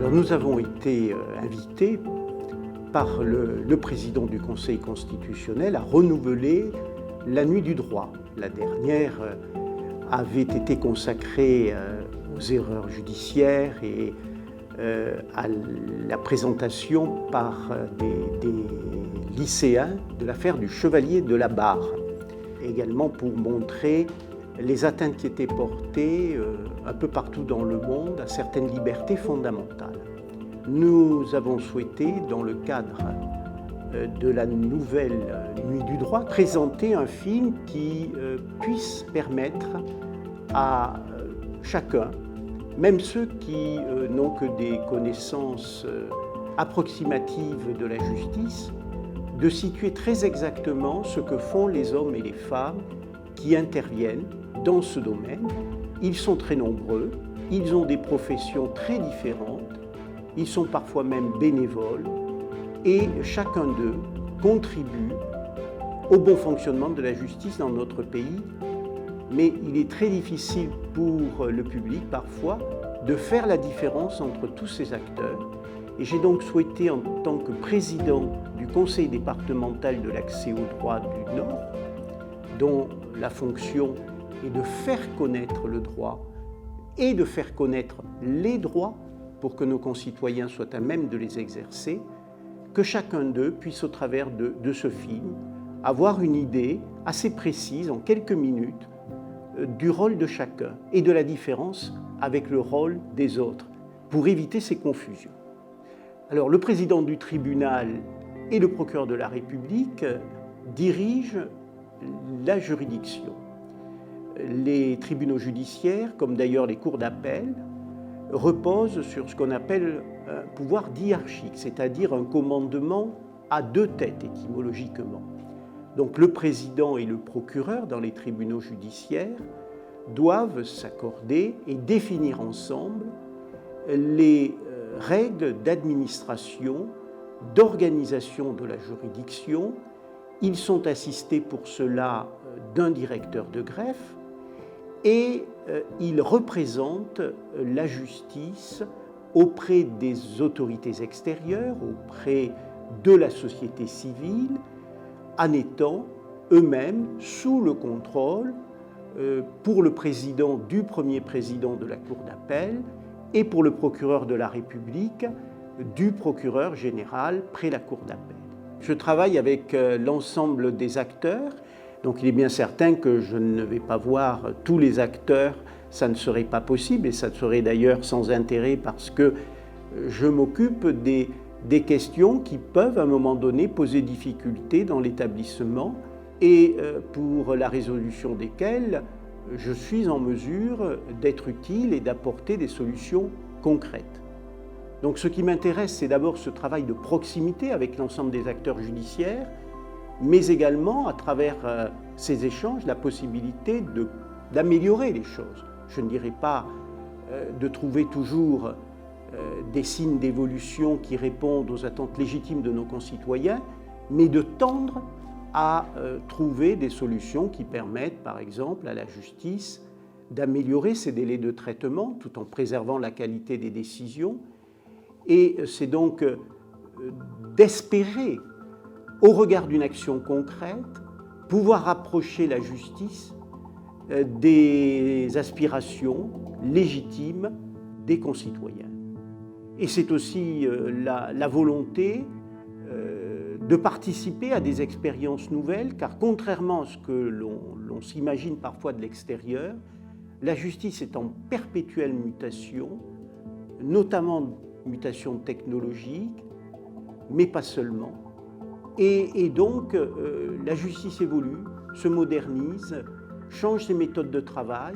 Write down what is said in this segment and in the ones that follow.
Alors nous avons été invités par le président du Conseil constitutionnel à renouveler la nuit du droit. La dernière avait été consacrée aux erreurs judiciaires et à la présentation par des lycéens de l'affaire du Chevalier de la Barre, également pour montrer les atteintes qui étaient portées un peu partout dans le monde à certaines libertés fondamentales. Nous avons souhaité, dans le cadre de la nouvelle Nuit du droit, présenter un film qui puisse permettre à chacun, même ceux qui n'ont que des connaissances approximatives de la justice, de situer très exactement ce que font les hommes et les femmes qui interviennent dans ce domaine. Ils sont très nombreux, ils ont des professions très différentes, ils sont parfois même bénévoles et chacun d'eux contribue au bon fonctionnement de la justice dans notre pays. Mais il est très difficile pour le public parfois de faire la différence entre tous ces acteurs. Et j'ai donc souhaité, en tant que président du Conseil départemental de l'accès au droit du Nord, dont la fonction est de faire connaître le droit et de faire connaître les droits pour que nos concitoyens soient à même de les exercer, que chacun d'eux puisse, au travers de ce film, avoir une idée assez précise, en quelques minutes, du rôle de chacun et de la différence avec le rôle des autres, pour éviter ces confusions. Alors, le président du tribunal et le procureur de la République dirigent la juridiction. Les tribunaux judiciaires, comme d'ailleurs les cours d'appel, reposent sur ce qu'on appelle un pouvoir diarchique, c'est-à-dire un commandement à deux têtes étymologiquement. Donc le président et le procureur dans les tribunaux judiciaires doivent s'accorder et définir ensemble les règles d'administration, d'organisation de la juridiction. Ils sont assistés pour cela d'un directeur de greffe et ils représentent la justice auprès des autorités extérieures, auprès de la société civile, en étant eux-mêmes sous le contrôle pour le président du premier président de la Cour d'appel et pour le procureur de la République du procureur général près la Cour d'appel. Je travaille avec l'ensemble des acteurs, donc il est bien certain que je ne vais pas voir tous les acteurs, ça ne serait pas possible et ça serait d'ailleurs sans intérêt parce que je m'occupe des questions qui peuvent à un moment donné poser difficulté dans l'établissement et pour la résolution desquelles je suis en mesure d'être utile et d'apporter des solutions concrètes. Donc ce qui m'intéresse, c'est d'abord ce travail de proximité avec l'ensemble des acteurs judiciaires, mais également à travers ces échanges la possibilité d'améliorer les choses. Je ne dirais pas de trouver toujours des signes d'évolution qui répondent aux attentes légitimes de nos concitoyens, mais de tendre à trouver des solutions qui permettent, par exemple, à la justice d'améliorer ses délais de traitement tout en préservant la qualité des décisions. Et c'est donc d'espérer, au regard d'une action concrète, pouvoir rapprocher la justice des aspirations légitimes des concitoyens. Et c'est aussi la volonté de participer à des expériences nouvelles, car contrairement à ce que l'on s'imagine parfois de l'extérieur, la justice est en perpétuelle mutation, notamment mutation technologique, mais pas seulement. Et donc, la justice évolue, se modernise, change ses méthodes de travail,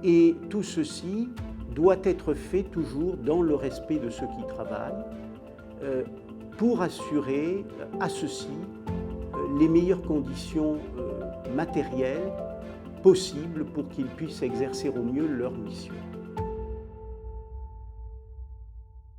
et tout ceci doit être fait toujours dans le respect de ceux qui travaillent, pour assurer à ceux-ci les meilleures conditions matérielles possibles pour qu'ils puissent exercer au mieux leur mission.